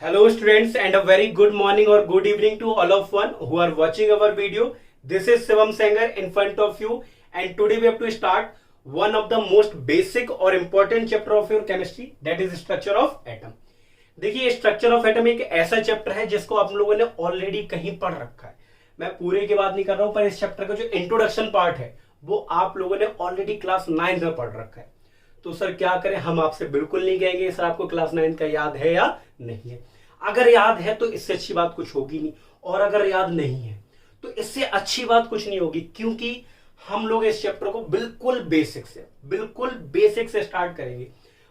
Hello students and a very good morning or good evening to all of one who are watching our video. This is Shivam Sanger in front of you and today we have to start one of the most basic or important chapter of your chemistry, that is structure of atom. देखिए structure of atom एक ऐसा chapter है जिसको आप लोगों ने already कहीं पढ़ रखा है। मैं पूरे की बात नहीं कर रहा हूं, पर इस चैप्टर का जो इंट्रोडक्शन पार्ट है वो आप लोगों ने ऑलरेडी क्लास 9 में पढ़ रखा है। तो सर क्या करें, हम आपसे बिल्कुल नहीं कहेंगे सर आपको क्लास 9 का याद है या नहीं है। अगर याद है तो इससे अच्छी बात कुछ होगी नहीं, और अगर याद नहीं है तो इससे अच्छी बात कुछ नहीं होगी, क्योंकि हम लोग इस चैप्टर को बिल्कुल बेसिक से स्टार्ट करेंगे।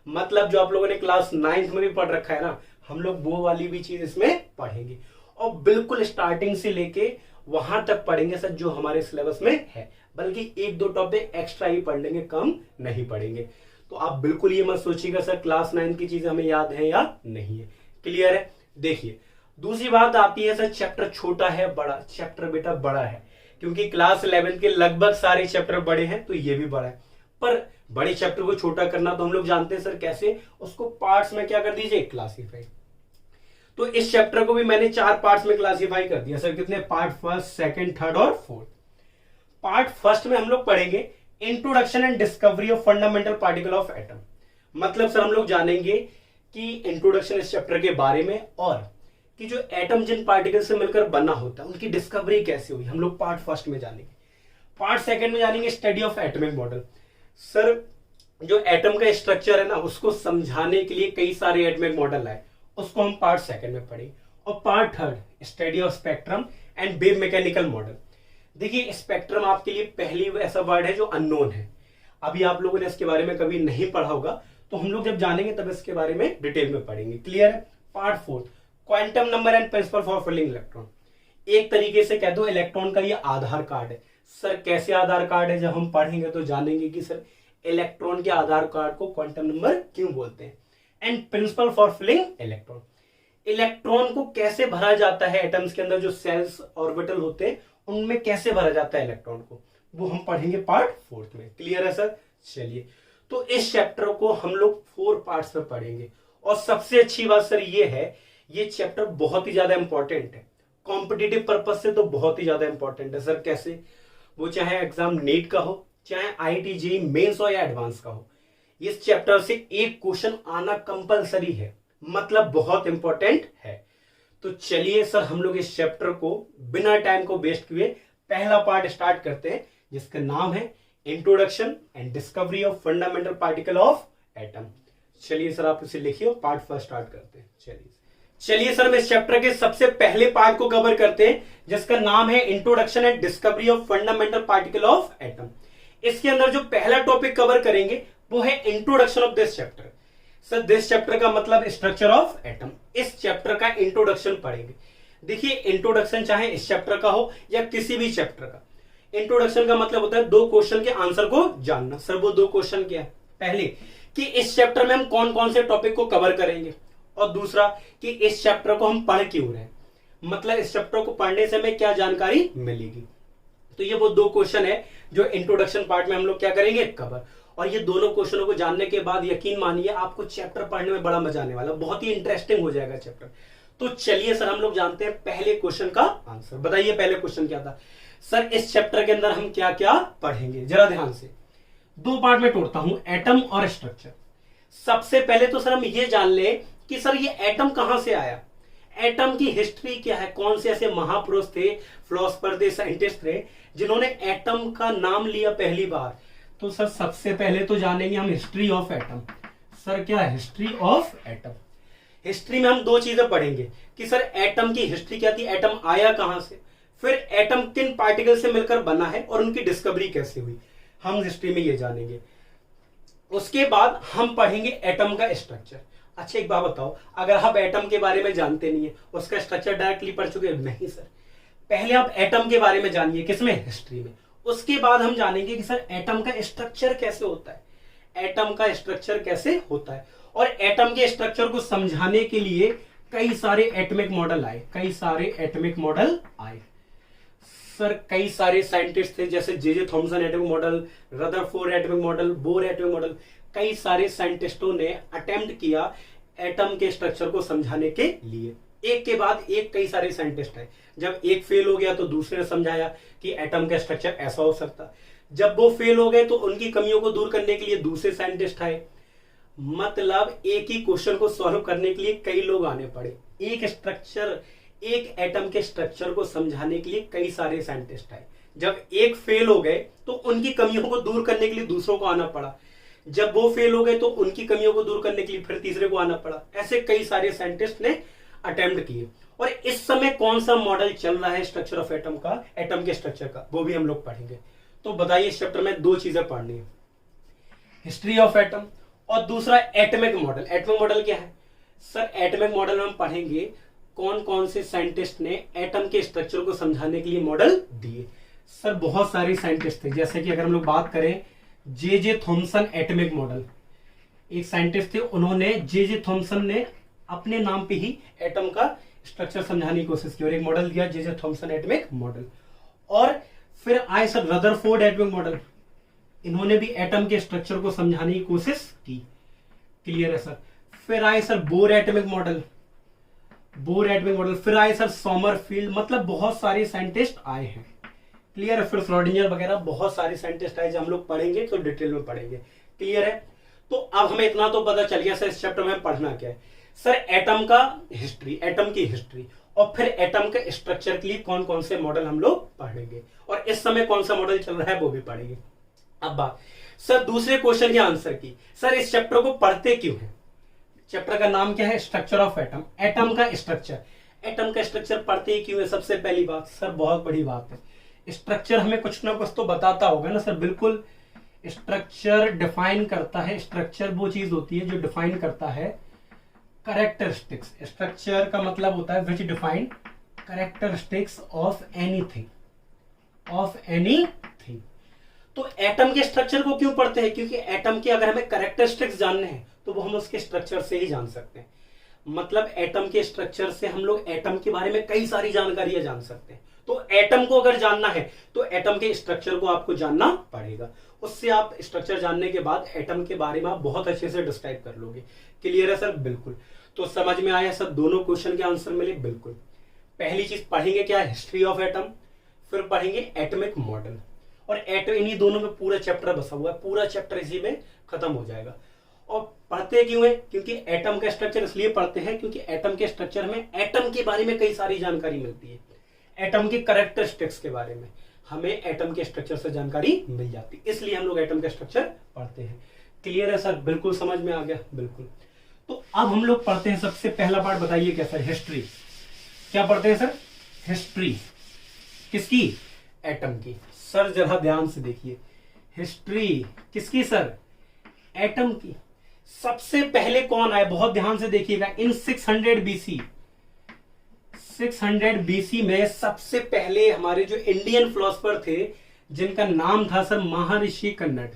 मतलब जो आप लोगों ने क्लास 9 में भी पढ़ रखा है ना, हम लोग वो वाली भी चीज इसमें पढ़ेंगे और बिल्कुल स्टार्टिंग से लेके वहां तक पढ़ेंगे सर जो हमारे सिलेबस में है। बल्कि एक दो टॉपिक एक्स्ट्रा ही पढ़ लेंगे, कम नहीं पढ़ेंगे। तो आप बिल्कुल ये मत सोचिएगा सर क्लास 9 की चीज हमें याद है या नहीं है। क्लियर है। देखिए दूसरी बात आती है सर चैप्टर छोटा है बड़ा, चैप्टर बेटा बड़ा है, क्योंकि क्लास 11 के लगभग सारे चैप्टर बड़े हैं तो ये भी बड़ा है। पर बड़े चैप्टर को छोटा करना तो हम लोग जानते हैं सर कैसे, उसको पार्ट्स में क्या कर दीजिए, क्लासीफाई। तो इस चैप्टर को भी मैंने 4 पार्ट्स में क्लासीफाई कर दिया सर। कितने पार्ट? फर्स्ट, सेकंड, थर्ड और फोर्थ। पार्ट फर्स्ट में हम लोग पढ़ेंगे introduction and discovery of fundamental particle of atom. मतलब सर हम लोग जानेंगे कि इंट्रोडक्शन इस चैप्टर के बारे में, और कि जो एटम जिन पार्टिकल से मिलकर बना होता है उनकी डिस्कवरी कैसे हुई, हम लोग पार्ट फर्स्ट में जानेंगे। पार्ट सेकंड में जानेंगे study of atomic model. Sir जो एटम का स्ट्रक्चर है ना उसको समझाने के लिए कई सारे एटॉमिक मॉडल आए, उसको हम पार्ट सेकंड में पढ़ेंगे। और part third study of spectrum and wave mechanical model. देखिए स्पेक्ट्रम आपके लिए पहली ऐसा वर्ड है जो अननोन है, अभी आप लोगों ने इसके बारे में कभी नहीं पढ़ा होगा, तो हम लोग जब जानेंगे तब इसके बारे में डिटेल में पढ़ेंगे। क्लियर है। Part fourth quantum number and principle for filling electron. एक तरीके से कह दो इलेक्ट्रॉन का ये आधार कार्ड है। सर कैसे आधार कार्ड है, जब हम पढ़ेंगे तो जानेंगे कि सर इलेक्ट्रॉन के आधार कार्ड को क्वांटम नंबर क्यों बोलते हैं। And principle for filling electron, electron को कैसे भरा जाता है एटम्स के अंदर, जो सेल्स ऑर्बिटल होते हैं उनमें कैसे भरा जाता है इलेक्ट्रॉन को, वो हम पढ़ेंगे पार्ट फोर्थ में। क्लियर है सर। चलिए तो इस चैप्टर को हम लोग 4 पार्ट्स में पढ़ेंगे। और सबसे अच्छी बात सर ये है, ये चैप्टर बहुत ही ज्यादा इंपॉर्टेंट है, कॉम्पिटिटिव पर्पज से तो बहुत ही ज्यादा इंपॉर्टेंट है सर। कैसे? वो चाहे एग्जाम नीट का हो, चाहे आईआईटी जेईई मेंस हो या एडवांस का हो, इस चैप्टर से एक क्वेश्चन आना कंपलसरी है, मतलब बहुत इंपॉर्टेंट है। तो चलिए सर हम लोग इस चैप्टर को बिना टाइम को वेस्ट किए पहला पार्ट स्टार्ट करते हैं, जिसका नाम है introduction and discovery of fundamental particle of atom. चलिए सर आप इसे लिखिए, पार्ट फर्स्ट स्टार्ट करते हैं। चलिए सर हम इस चैप्टर के सबसे पहले पार्ट को कवर करते हैं, जिसका नाम है introduction and discovery of fundamental particle of atom. इसके अंदर जो पहला टॉपिक कवर करेंगे वो है introduction of this chapter. Sir this chapter का मतलब स्ट्रक्चर ऑफ एटम। इस चैप्टर का इंट्रोडक्शन पढ़ेंगे। देखिए इंट्रोडक्शन चाहे इस चैप्टर का हो या किसी भी चैप्टर का, इंट्रोडक्शन का मतलब होता है 2 क्वेश्चन के आंसर को जानना। सर वो 2 क्वेश्चन क्या है? पहले कि इस चैप्टर में हम कौन कौन से टॉपिक को कवर करेंगे, और दूसरा कि इस चैप्टर को हम पढ़ क्यों रहे हैं, मतलब इस चैप्टर को पढ़ने से हमें क्या जानकारी मिलेगी। तो ये वो 2 क्वेश्चन है जो इंट्रोडक्शन पार्ट में हम लोग क्या करेंगे, कवर। और ये दोनों क्वेश्चनों को जानने के बाद यकीन मानिए आपको चैप्टर पढ़ने में बड़ा मजा आने वाला, बहुत ही इंटरेस्टिंग हो जाएगा चैप्टर। तो चलिए सर हम लोग जानते हैं पहले क्वेश्चन का आंसर। बताइए पहले क्वेश्चन क्या था। सर इस चैप्टर के अंदर हम क्या क्या पढ़ेंगे, जरा ध्यान से। 2 पार्ट में तोड़ता हूं, एटम और स्ट्रक्चर। सबसे पहले तो सर हम ये जान ले कि सर ये एटम कहां से आया, एटम की हिस्ट्री क्या है, कौन से ऐसे महापुरुष थे, फिलोसफर थे, साइंटिस्ट थे जिन्होंने एटम का नाम लिया पहली बार। तो सर सबसे पहले तो जानेंगे हम हिस्ट्री ऑफ एटम। सर क्या है हिस्ट्री ऑफ एटम? हिस्ट्री में हम 2 चीजें पढ़ेंगे कि सर एटम की हिस्ट्री क्या थी, एटम आया कहां से, फिर एटम किन पार्टिकल से मिलकर बना है और उनकी डिस्कवरी कैसे हुई, हम हिस्ट्री में ये जानेंगे। उसके बाद हम पढ़ेंगे एटम का स्ट्रक्चर। अच्छा एक बात बताओ, अगर आप एटम के बारे में जानते नहीं है, उसका स्ट्रक्चर डायरेक्टली पढ़ चुके? नहीं सर, पहले आप एटम के बारे में जानिए, किसमें, हिस्ट्री में। उसके बाद हम जानेंगे कि सर एटम का स्ट्रक्चर कैसे होता है, एटम का स्ट्रक्चर कैसे होता है। और एटम के स्ट्रक्चर को समझाने के लिए कई सारे एटॉमिक मॉडल आए, कई सारे एटॉमिक मॉडल आए। सर कई सारे साइंटिस्ट थे, जैसे J Thomson atomic model, Rutherford atomic model, bore atomic model. कई सारे साइंटिस्टों ने अटेम्प्ट किया एटम के स्ट्रक्चर को समझाने के लिए। एक के बाद एक कई सारे साइंटिस्ट है। जब एक फेल हो गया तो दूसरे ने समझाया कि एटम का स्ट्रक्चर ऐसा हो सकता। जब वो फेल हो गए तो उनकी कमियों को दूर करने के लिए दूसरे साइंटिस्ट आए। मतलब एक ही क्वेश्चन को सॉल्व करने के लिए कई लोग आने पड़े। एक एटम के स्ट्रक्चर को समझाने के लिए कई सारे साइंटिस्ट आए। जब एक फेल हो गए तो उनकी कमियों को दूर करने के लिए दूसरों को आना पड़ा। जब वो फेल हो गए तो उनकी कमियों को दूर करने के लिए फिर तीसरे को आना पड़ा। ऐसे कई सारे साइंटिस्ट ने अटेम्प्ट किए। और इस समय कौन सा मॉडल चल रहा है स्ट्रक्चर ऑफ एटम का, एटम के स्ट्रक्चर का, वो भी हम लोग पढ़ेंगे। तो बताइए इस चैप्टर में दो चीजें पढ़नी है, हिस्ट्री ऑफ एटम और दूसरा एटॉमिक मॉडल। एटॉमिक मॉडल क्या है सर? एटॉमिक मॉडल में हम पढ़ेंगे कौन कौन से साइंटिस्ट ने एटम के स्ट्रक्चर को समझाने के लिए मॉडल दिए। सर बहुत सारे साइंटिस्ट थे, जैसे कि अगर हम लोग बात करें जे थॉमसन एटॉमिक मॉडल, एक साइंटिस्ट थे, उन्होंने जे थॉमसन ने अपने नाम पे ही एटम का स्ट्रक्चर समझाने की कोशिश की और एक मॉडल दिया जे थॉमसन एटॉमिक मॉडल। और फिर आए सर रदरफोर्ड एटॉमिक मॉडल, इन्होंने भी एटम के स्ट्रक्चर को समझाने की कोशिश की। क्लियर है सर? फिर आए सर बोर एटॉमिक मॉडल, फिर आए सर सोमरफील्ड। मतलब बहुत सारे साइंटिस्ट आए हैं। क्लियर है? फिर श्रोडिंगर वगैरह बहुत सारे साइंटिस्ट आए, जब हम लोग पढ़ेंगे तो डिटेल में पढ़ेंगे। क्लियर है? तो अब हमें इतना तो पता चल गया सर इस चैप्टर में पढ़ना क्या है। सर एटम का हिस्ट्री, एटम की हिस्ट्री, और फिर एटम के स्ट्रक्चर के लिए कौन कौन से मॉडल हम लोग पढ़ेंगे और इस समय कौन सा मॉडल चल रहा है वो भी पढ़ेंगे। अब बात सर दूसरे क्वेश्चन के आंसर की, सर इस चैप्टर को पढ़ते क्यों है? चैप्टर का नाम क्या है? स्ट्रक्चर ऑफ एटम, एटम का स्ट्रक्चर। एटम का स्ट्रक्चर पढ़ते ही क्यों है? सबसे पहली बात सर, बहुत बड़ी बात है, स्ट्रक्चर हमें कुछ ना कुछ तो बताता होगा ना सर। बिल्कुल, स्ट्रक्चर डिफाइन करता है, स्ट्रक्चर वो चीज होती है जो डिफाइन करता है कैरेक्टरिस्टिक्स। स्ट्रक्चर का मतलब होता है विच डिफाइन कैरेक्टरिस्टिक्स ऑफ एनीथिंग, तो एटम के स्ट्रक्चर को क्यों पढ़ते हैं? क्योंकि एटम के अगर हमें कैरेक्टरिस्टिक्स जानने हैं तो वो हम उसके स्ट्रक्चर से ही जान सकते हैं। मतलब एटम के स्ट्रक्चर से हम लोग एटम के बारे में कई सारी जानकारियां जान सकते हैं। तो एटम को अगर जानना है तो एटम के स्ट्रक्चर को आपको जानना पड़ेगा। उससे आप स्ट्रक्चर जानने के बाद एटम के बारे में आप बहुत अच्छे से डिस्क्राइब कर लोगे। क्लियर है सर? बिल्कुल। तो समझ में आया सर? दोनों क्वेश्चन के आंसर मिले? बिल्कुल। पहली चीज पढ़ेंगे क्या? हिस्ट्री ऑफ एटम, फिर पढ़ेंगे एटॉमिक मॉडल। और एटम, इन्हीं दोनों में पूरा चैप्टर बसा हुआ है, पूरा चैप्टर इसी में खत्म हो जाएगा। और पढ़ते क्यों है? क्योंकि एटम का स्ट्रक्चर इसलिए पढ़ते हैं क्योंकि एटम के स्ट्रक्चर में एटम के बारे में कई सारी जानकारी मिलती है। एटम के कैरेक्टरिस्टिक्स के बारे में हमें एटम के स्ट्रक्चर से जानकारी मिल जाती है, इसलिए हम लोग एटम का स्ट्रक्चर पढ़ते हैं। क्लियर है सर? बिल्कुल समझ में आ गया? बिल्कुल। तो अब हम लोग पढ़ते हैं सबसे पहला पार्ट, बताइए क्या सर? हिस्ट्री। क्या पढ़ते हैं सर? हिस्ट्री किसकी? एटम की। सर जरा ध्यान से देखिए, हिस्ट्री किसकी सर? एटम की। सबसे पहले कौन आया? बहुत ध्यान से देखिएगा। इन 600 बीसी, 600 बीसी में सबसे पहले हमारे जो इंडियन फिलोसफर थे जिनका नाम था सर महर्षि कन्नड़।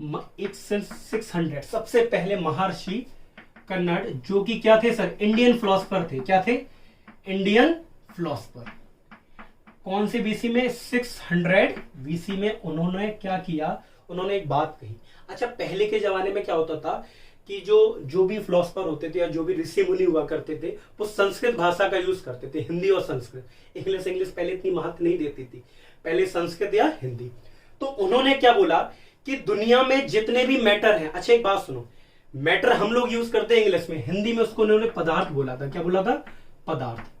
600 सबसे पहले महर्षि कन्नड़, जो कि क्या थे सर? इंडियन फिलोसफर थे। क्या थे? Indian philosopher. कौन से बीसी में? 600 बीसी में। उन्होंने क्या किया? उन्होंने एक बात कही। अच्छा, पहले के जमाने में क्या होता था कि जो भी फिलोसफर होते थे या जो भी ऋषि मुनि हुआ करते थे वो संस्कृत भाषा का यूज करते थे, हिंदी और संस्कृत। इंग्लिश पहले इतनी महत्व नहीं देती थी, पहले संस्कृत या हिंदी। तो उन्होंने क्या बोला कि दुनिया में जितने भी मैटर हैं, अच्छा एक बात सुनो, मैटर हम लोग यूज करते हैं इंग्लिश में, हिंदी में उसको उन्होंने पदार्थ बोला था। क्या बोला था? पदार्थ।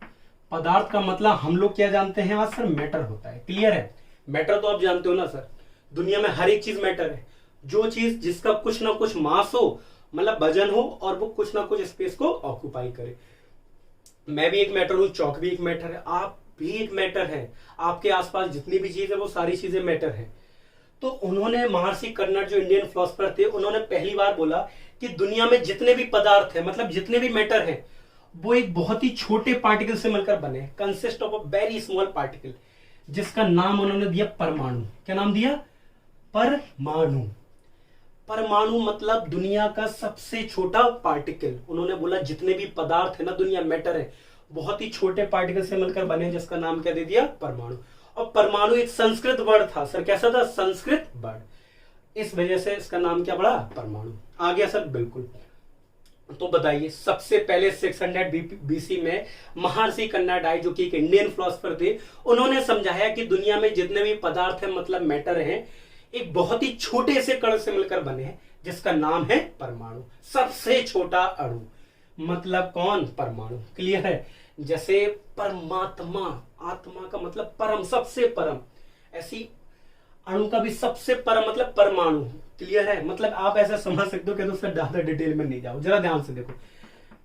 पदार्थ का मतलब हम लोग क्या जानते हैं आज सर? मैटर होता है। क्लियर है? मैटर तो आप जानते हो ना सर, दुनिया में हर एक चीज मैटर है। जो चीज जिसका कुछ ना कुछ मास हो, मतलब वजन हो, और वो कुछ ना कुछ स्पेस को ऑक्यूपाई करे। मैं भी एक मैटर हूं, चौक भी एक मैटर है, आप भी एक मैटर है। आपके आसपास जितनी भी चीज है वो सारी चीजें मैटर है। तो उन्होंने, महर्षि कन्नड़ जो इंडियन फिलोसफर थे, उन्होंने पहली बार बोला कि दुनिया में जितने भी पदार्थ है, मतलब जितने भी मैटर है, वो एक बहुत ही छोटे पार्टिकल से मिलकर बने, consist of a very small particle, जिसका नाम उन्होंने दिया परमाणु। क्या नाम दिया? परमाणु। परमाणु मतलब दुनिया का सबसे छोटा पार्टिकल। उन्होंने बोला जितने भी पदार्थ है ना दुनिया, मैटर है, बहुत ही छोटे पार्टिकल से मिलकर बने, जिसका नाम क्या दे दिया? परमाणु। और परमाणु एक संस्कृत वर्ड था सर। कैसा था? संस्कृत वर्ड। इस वजह से इसका नाम क्या पड़ा? परमाणु। आ गया सर? बिल्कुल। तो बताइए, सबसे पहले 600 बीसी में महर्षि कन्नाडाई, जो कि एक इंडियन फिलोसफर थे, उन्होंने समझाया कि दुनिया में जितने भी पदार्थ हैं, मतलब मैटर हैं, एक बहुत ही छोटे से कण से मिलकर बने हैं, जिसका नाम है परमाणु। सबसे छोटा अणु मतलब कौन? परमाणु। क्लियर है? जैसे परमात्मा, आत्मा का मतलब परम, सबसे परम, ऐसी अणु का भी सबसे परम मतलब परमाणु। क्लियर है? मतलब आप ऐसा समझ सकते हो कि तो सर ज्यादा डिटेल में नहीं जाओ, जरा ध्यान से देखो।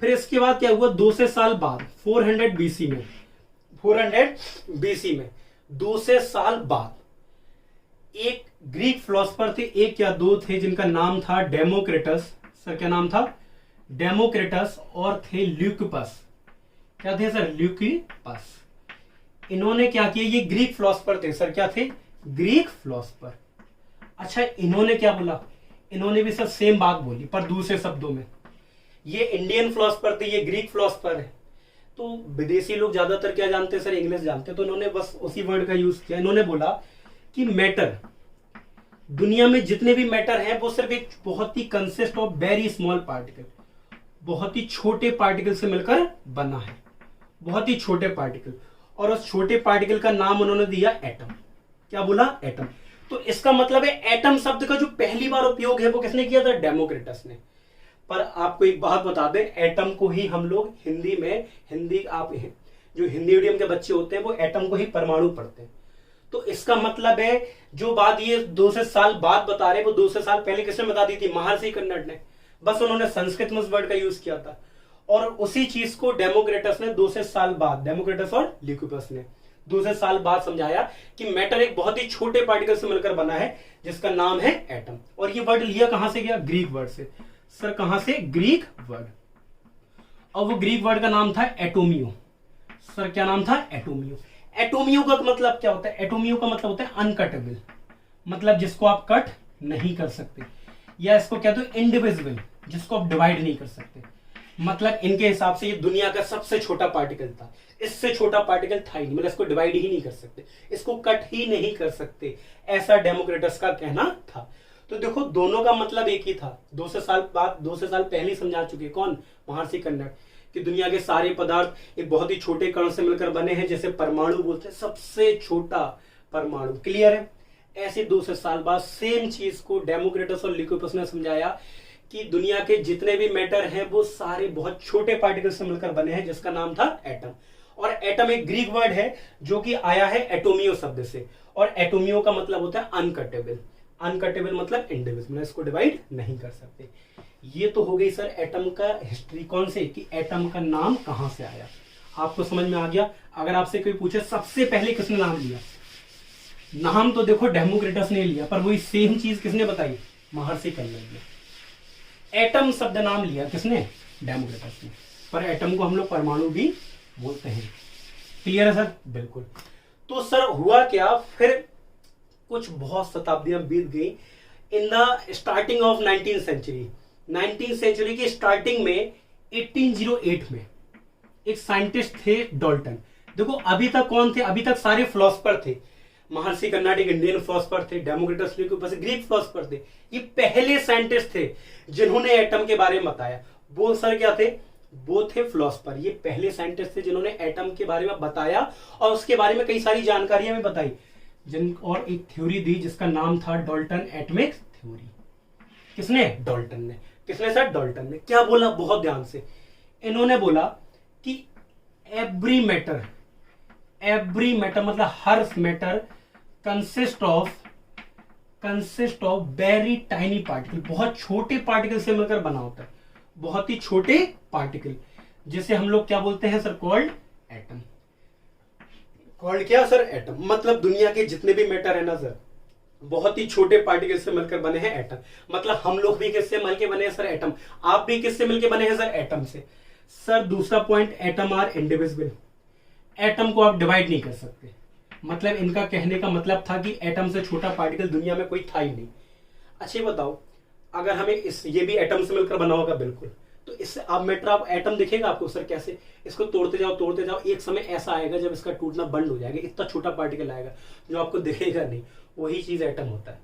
फिर इसके बाद क्या हुआ? 200 साल बाद 400 बीसी में, 200 साल बाद एक ग्रीक फिलोसफर थे, एक या दो थे, जिनका नाम था डेमोक्रिटस। सर क्या नाम था? डेमोक्रिटस। और थे ल्यूकिपस। क्या थे सर? ल्यूकिपस। इन्होंने क्या किया? ये ग्रीक फिलोसफर थे सर। क्या थे? Greek philosopher. अच्छा, इन्होंने क्या बोला? इन्होंने भी सर सेम बात बोली पर दूसरे शब्दों में। ये इंडियन फिलोसफर थे, ये ग्रीक फिलोसफर है, तो विदेशी लोग ज्यादातर क्या जानते हैं सर? इंग्लिश जानते हैं, तो इन्होंने बस उसी वर्ड का यूज किया। इन्होंने बोला कि मैटर, दुनिया में जितने भी मैटर हैं वो सिर्फ एक बहुत ही consist of very small particle, बहुत ही छोटे पार्टिकल से मिलकर बना है, बहुत ही छोटे पार्टिकल। और उस छोटे पार्टिकल का नाम उन्होंने दिया एटम। क्या बोला? एटम। तो इसका मतलब है एटम शब्द का जो पहली बार उपयोग है वो किसने किया था? डेमोक्रिटस ने। पर आपको एक बात बता दें, एटम को ही हम लोग हिंदी में, आप जो हिंदी मीडियम के बच्चे होते हैं वो एटम को ही परमाणु पढ़ते हैं। तो इसका मतलब है जो बात ये 200 साल बाद बता रहे, वो 200 साल पहले किसने बता दी थी? महर्षि कन्नड़ ने। बस उन्होंने संस्कृत में उस वर्ड का यूज किया था, और उसी चीज को डेमोक्रिटस ने 200 साल बाद, डेमोक्रिटस और ल्यूकिपस ने 200 साल बाद समझाया कि मैटर एक बहुत ही छोटे पार्टिकल से मिलकर बना है, जिसका नाम है एटम। और ये वर्ड लिया कहां से गया? ग्रीक वर्ड से। सर कहां से? Greek word. और वो ग्रीक वर्ड का नाम था एटोमियो। सर क्या नाम था? एटोमियो। एटोमियो का मतलब क्या होता है? एटोमियो का मतलब होता है अनकटेबल, मतलब जिसको आप कट नहीं कर सकते, या इसको कहते हो इंडिविजिबल, जिसको आप डिवाइड नहीं कर सकते। मतलब इनके हिसाब से ये दुनिया का सबसे छोटा पार्टिकल था, इससे छोटा पार्टिकल था ही नहीं, मतलब इसको डिवाइड ही नहीं कर सकते, इसको कट ही नहीं कर सकते, ऐसा डेमोक्रिटस का कहना था। तो देखो, दोनों का मतलब एक ही था। 200 साल बाद, 200 साल पहले समझा चुके। कौन? महर्षि कन्नड़, कि दुनिया के सारे पदार्थ एक बहुत ही छोटे कण से मिलकर बने हैं, जैसे परमाणु बोलते हैं, सबसे छोटा परमाणु। क्लियर है? ऐसे 200 साल बाद सेम चीज को डेमोक्रिटस और ल्यूकिपस ने समझाया कि दुनिया के जितने भी मैटर हैं वो सारे बहुत छोटे पार्टिकल से मिलकर बने हैं, जिसका नाम था एटम। और एटम एक ग्रीक वर्ड है जो कि आया है एटोमियो शब्द से, और एटोमियो का मतलब होता है अनकटेबल। अनकटेबल मतलब इंडिविजुअल, इसको डिवाइड नहीं कर सकते। ये तो हो गई सर एटम का हिस्ट्री। कौन से? कि एटम का नाम कहां से आया। आपको समझ में आ गया? अगर आपसे कोई पूछे सबसे पहले किसने नाम लिया, नाम तो देखो डेमोक्रिटस ने लिया, पर वही सेम चीज किसने बताई? महर्षि कन्नड़ ने। एटम शब्द नाम लिया किसने? डेमोक्रिटस ने। पर एटम को हम लोग परमाणु भी बोलते हैं। क्लियर है सर? बिल्कुल। तो सर हुआ क्या फिर? कुछ बहुत शताब्दियां बीत गई। In the starting of 19th century, 19th century की स्टार्टिंग में 1808 में एक साइंटिस्ट थे, डाल्टन। देखो अभी तक कौन थे? अभी तक सारे फिलोसफर थे। महर्षि कन्नड़ एक इंडियन फिलोसफर थे, डेमोक्रिटस ल्यूकिपस ग्रीक फिलोसफर थे। ये पहले साइंटिस्ट थे जिन्होंने एटम के बारे में बताया। वो सर क्या थे? वो थे फिलोसफर। ये पहले साइंटिस्ट थे जिन्होंने एटम के बारे में बताया और उसके बारे में कई सारी जानकारियां भी बताई, और एक थ्योरी दी जिसका नाम था डाल्टन एटमिक थ्योरी। किसने? डाल्टन ने। किसने सर? डाल्टन ने। क्या बोला? बहुत ध्यान से। इन्होंने बोला कि एवरी मैटर मतलब हर matter consist of very tiny particle, बहुत छोटे पार्टिकल से मिलकर बना होता है, बहुत ही छोटे पार्टिकल, जिसे हम लोग क्या बोलते हैं सर? Called atom. कॉल्ड क्या सर? एटम। मतलब दुनिया के जितने भी मैटर है ना सर, बहुत ही छोटे पार्टिकल से मिलकर बने हैं एटम। मतलब हम लोग भी किससे मिलकर बने हैं सर? एटम। आप भी किससे मिलकर बने हैं सर? एटम से। सर दूसरा point, atom are indivisible. Atom को आप डिवाइड नहीं कर सकते। मतलब इनका कहने का मतलब था कि एटम से छोटा पार्टिकल दुनिया में कोई था ही नहीं। अच्छा बताओ, अगर हमें ये भी एटम से मिलकर बना होगा, बिल्कुल, तो इससे आप मैटर, आप एटम दिखेगा आपको सर कैसे? इसको तोड़ते जाओ, एक समय ऐसा आएगा जब इसका टूटना बंद हो जाएगा, इतना छोटा पार्टिकल आएगा जो आपको दिखेगा नहीं। वही चीज एटम होता है।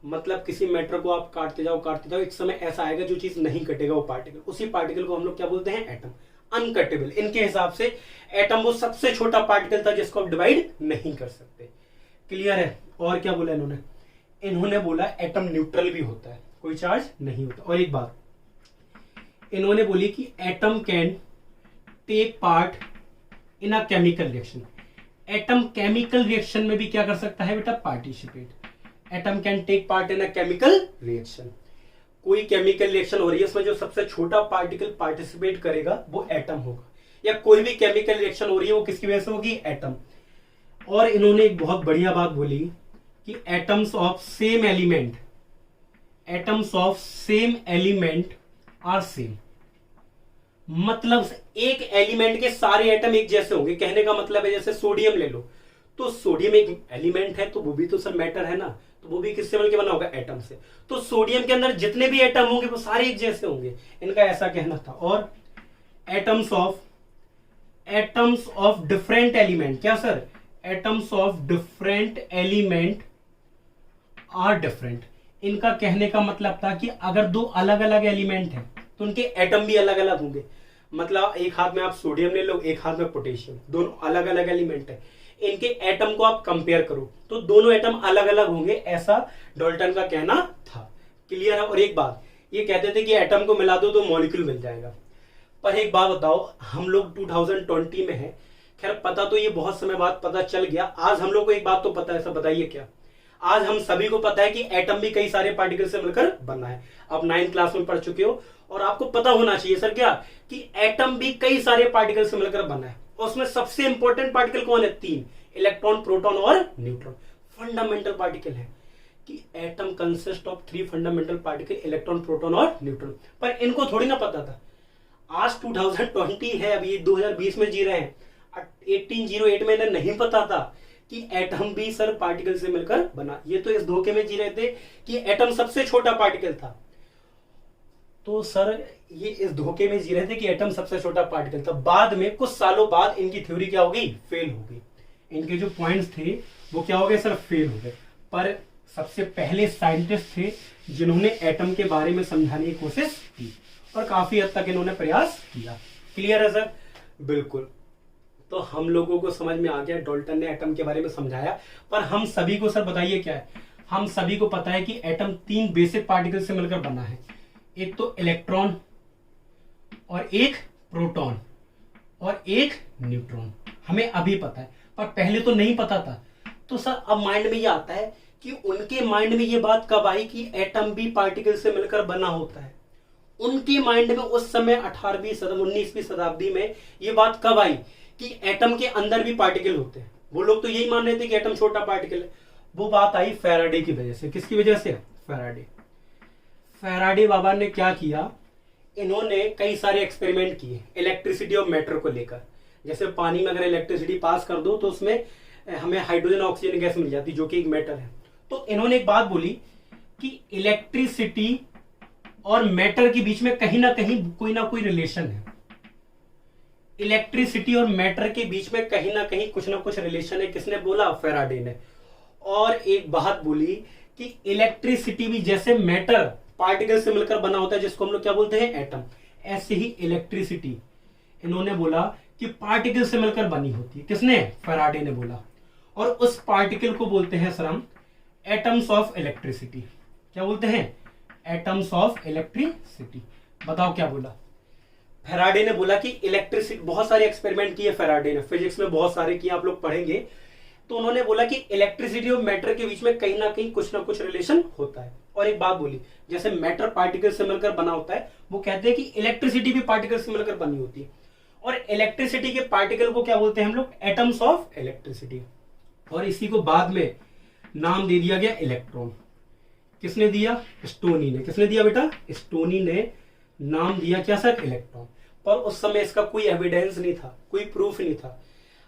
मतलब किसी मैटर को आप काटते जाओ, एक समय ऐसा आएगा जो चीज नहीं कटेगा, वो पार्टिकल, उसी पार्टिकल को हम लोग क्या बोलते हैं? एटम, अनकटेबल। इनके हिसाब से एटम वो सबसे छोटा पार्टिकल था जिसको आप डिवाइड नहीं कर सकते। क्लियर है? और क्या बोला इन्होंने बोला एटम न्यूट्रल भी होता है, कोई चार्ज नहीं होता। और एक बात इन्होंने बोली कि atom can take part in a chemical reaction. Atom chemical reaction में भी क्या कर सकता है बेटा? Participate. Atom can take part in a chemical reaction. कोई केमिकल रिएक्शन हो रही है, उसमें जो सबसे छोटा पार्टिकल पार्टिसिपेट करेगा वो एटम होगा, या कोई भी केमिकल रिएक्शन हो रही है वो किसकी वजह से होगी? एटम। और इन्होंने एक बहुत बढ़िया बात बोली कि atoms of same element are same. मतलब एक एलिमेंट के सारे एटम एक जैसे होंगे। कहने का मतलब है जैसे सोडियम ले लो, तो सोडियम एक एलिमेंट है, तो वो भी तो सर मैटर है ना, तो वो भी किससे मिलकर बना होगा? एटम से। तो सोडियम के अंदर जितने भी एटम होंगे वो सारे एक जैसे होंगे, इनका ऐसा कहना था। और एटम्स ऑफ डिफरेंट एलिमेंट, क्या sir? Atoms of different element are different. इनका कहने का मतलब था कि अगर दो अलग अलग एलिमेंट हैं तो उनके एटम भी अलग अलग होंगे। मतलब एक हाथ में आप सोडियम ले लो, एक हाथ में पोटेशियम, दोनों अलग अलग एलिमेंट है, इनके एटम को आप कंपेयर करो तो दोनों एटम अलग अलग होंगे, ऐसा डाल्टन का कहना था। क्लियर है? और एक बात ये कहते थे कि एटम को मिला दो तो मॉलिक्यूल मिल जाएगा। पर एक बात बताओ, हम लोग 2020 में है, खैर पता तो ये बहुत समय बाद पता चल गया, आज हम लोग को एक बात तो पता है, सब बताइए क्या? आज हम सभी को पता है कि एटम भी कई सारे पार्टिकल से मिलकर बना है। आप 9th क्लास में पढ़ चुके हो और आपको पता होना चाहिए सर क्या, कि एटम भी कई सारे पार्टिकल से मिलकर बना है। और उसमें सबसे इंपॉर्टेंट पार्टिकल कौन है? 3, इलेक्ट्रॉन, प्रोटॉन और न्यूट्रॉन। फंडामेंटल पार्टिकल है कि atom consist of 3 fundamental particle, electron, proton और न्यूट्रॉन। पर इनको थोड़ी ना पता था। आज 2020 है, अभी 2020 में जी रहे हैं, 1808 में इन्हें नहीं पता था कि एटम भी सर पार्टिकल से मिलकर बना। ये तो इस धोखे में जी रहे थे कि एटम सबसे छोटा पार्टिकल था। तो सर ये इस धोखे में जी रहे थे कि एटम सबसे छोटा पार्टिकल था। बाद में कुछ सालों बाद इनकी थ्योरी क्या हो गई? फेल हो गई। इनके जो पॉइंट्स थे वो क्या हो गए सर? फेल हो गए। पर सबसे पहले साइंटिस्ट थे जिन्होंने एटम के बारे में समझाने की कोशिश की और काफी हद तक इन्होंने प्रयास किया। क्लियर है सर? बिल्कुल। तो हम लोगों को समझ में आ गया, डाल्टन ने एटम के बारे में समझाया। पर हम सभी को सर बताइए क्या है? हम सभी को पता है कि एटम 3 बेसिक पार्टिकल से मिलकर बना है, एक तो इलेक्ट्रॉन और एक प्रोटॉन और एक न्यूट्रॉन। हमें अभी पता है, पर पहले तो नहीं पता था। तो सर अब माइंड में ये आता है कि उनके माइंड में ये बात कब आई कि एटम भी पार्टिकल से मिलकर बना होता है? उनके माइंड में उस समय 19वीं शताब्दी में ये बात कब आई कि एटम के अंदर भी पार्टिकल होते हैं? वो लोग तो यही मान रहे थे कि एटम छोटा पार्टिकल है। वो बात आई फैराडे की वजह से। किसकी वजह से? फैराडे बाबा ने क्या किया, इन्होंने कई सारे एक्सपेरिमेंट किए इलेक्ट्रिसिटी और मैटर को लेकर। जैसे पानी में अगर इलेक्ट्रिसिटी पास कर दो तो उसमें हमें हाइड्रोजन ऑक्सीजन गैस मिल जाती जो कि एक मैटर है। तो इन्होंने एक बात बोली कि इलेक्ट्रिसिटी और मैटर के बीच में कहीं ना कहीं कोई ना कोई रिलेशन है। इलेक्ट्रिसिटी और मैटर के बीच में कहीं ना कहीं कुछ ना कुछ रिलेशन है। किसने बोला? फैराडे ने। और एक बात बोली कि इलेक्ट्रिसिटी भी जैसे मैटर पार्टिकल से मिलकर बना होता है जिसको हम लोग क्या बोलते हैं? एटम। ऐसे ही इलेक्ट्रिसिटी इन्होंने बोला कि पार्टिकल से मिलकर बनी होती है। किसने? फैराडे ने बोला। और उस पार्टिकल को बोलते हैं सर हम एटम्स ऑफ इलेक्ट्रिसिटी। क्या बोलते हैं? Atoms of electricity. बताओ क्या बोला? फैराडे ने बोला कि इलेक्ट्रिसिटी, बहुत सारे एक्सपेरिमेंट किए फैराडे ने, फिजिक्स में बहुत सारे किए, आप लोग पढ़ेंगे। तो उन्होंने बोला कि इलेक्ट्रिसिटी और मैटर के बीच में कहीं ना कहीं कुछ ना कुछ रिलेशन होता है। और एक बात बोली, जैसे मैटर पार्टिकल से मिलकर बना होता है, वो कहते हैं कि इलेक्ट्रिसिटी भी पार्टिकल से मिलकर बनी होती है। और इलेक्ट्रिसिटी के पार्टिकल को क्या बोलते हैं हम लोग? Atoms of electricity. और इसी को बाद में नाम दे दिया गया इलेक्ट्रॉन। किसने दिया? स्टोनी ने। किसने दिया बेटा? स्टोनी ने नाम दिया क्या सर? इलेक्ट्रॉन। पर उस समय इसका कोई एविडेंस नहीं था, कोई प्रूफ नहीं था।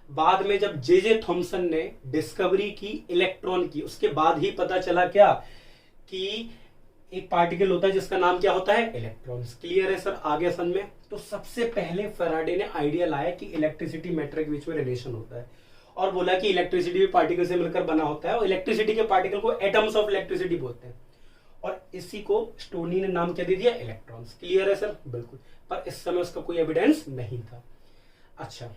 बाद में जब जे थॉमसन ने डिस्कवरी की इलेक्ट्रॉन की, उसके बाद ही पता चला क्या कि एक पार्टिकल होता है जिसका नाम क्या होता है? इलेक्ट्रॉन्स। क्लियर है सर? आगे सन में। तो सबसे पहले फैराडे ने आइडिया लाया कि इलेक्ट्रिसिटी मैटर के बीच में रिलेशन होता है। और बोला कि इलेक्ट्रिसिटी भी पार्टिकल से मिलकर बना होता है और इलेक्ट्रिसिटी के पार्टिकल को एटम्स ऑफ इलेक्ट्रिसिटी बोलते हैं और इसी को स्टोनी ने नाम क्या दे दिया, इलेक्ट्रॉन्स। क्लियर है सर? बिल्कुल। पर इस समय उसका कोई एविडेंस नहीं था। अच्छा,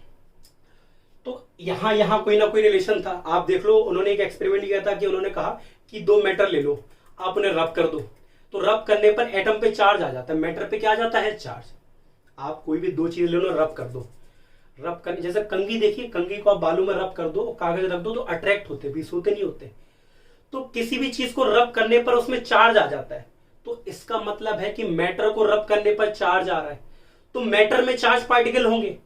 तो यहां कोई ना कोई रिलेशन था। आप देख लो, उन्होंने एक एक्सपेरिमेंट किया था कि उन्होंने कहा कि दो मेटल ले लो, आप उन्हें रब कर दो, तो रब करने पर एटम पे चार्ज आ जाता है, मैटर पे क्या आ जाता है, चार्ज। आप कोई भी दो चीज ले लो, रब कर दो, रब करने जैसे कंघी, देखिए कंघी को आप बालू में रब कर दो, कागज रख दो तो अट्रैक्ट होते, बीस होते नहीं होते। तो किसी भी चीज को रब करने पर उसमें चार्ज आ जाता है, तो इसका मतलब है कि मैटर को रब करने पर चार्ज आ रहा है, तो मैटर में चार्ज पार्टिकल होंगे।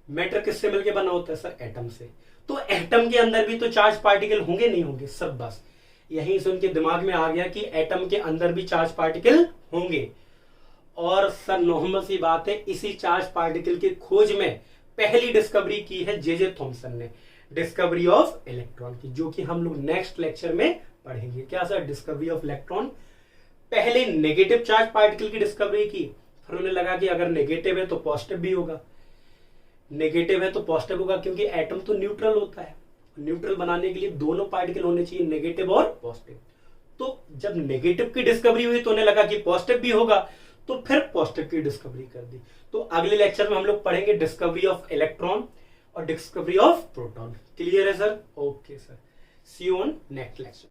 मैटर किससे मिलकर बना होता है सर, एटम से। तो एटम के अंदर भी तो चार्ज पार्टिकल होंगे, नहीं होंगे सर? बस यहीं से उनके दिमाग में आ गया कि एटम के अंदर भी चार्ज पार्टिकल होंगे। और सर नॉर्मल सी बात है, इसी चार्ज पार्टिकल की खोज में पहली डिस्कवरी की है जे थॉमसन ने, डिस्कवरी ऑफ इलेक्ट्रॉन की, जो कि हम लोग नेक्स्ट लेक्चर में पढ़ेंगे। क्या सर? Discovery of electron. पहले नेगेटिव चार्ज पार्टिकल की डिस्कवरी की, फिर उन्हें लगा कि अगर नेगेटिव है तो पॉजिटिव भी होगा, नेगेटिव है तो पॉजिटिव होगा, क्योंकि एटम तो न्यूट्रल होता है, न्यूट्रल बनाने के लिए दोनों पार्टिकल होने चाहिए, नेगेटिव और पॉजिटिव। तो जब नेगेटिव की डिस्कवरी हुई तो उन्हें लगा कि पॉजिटिव भी होगा, तो फिर पॉजिटिव की डिस्कवरी कर दी। तो अगले लेक्चर में हम लोग पढ़ेंगे डिस्कवरी ऑफ इलेक्ट्रॉन और डिस्कवरी ऑफ प्रोटॉन। क्लियर है sir? Okay sir, see you on next lecture.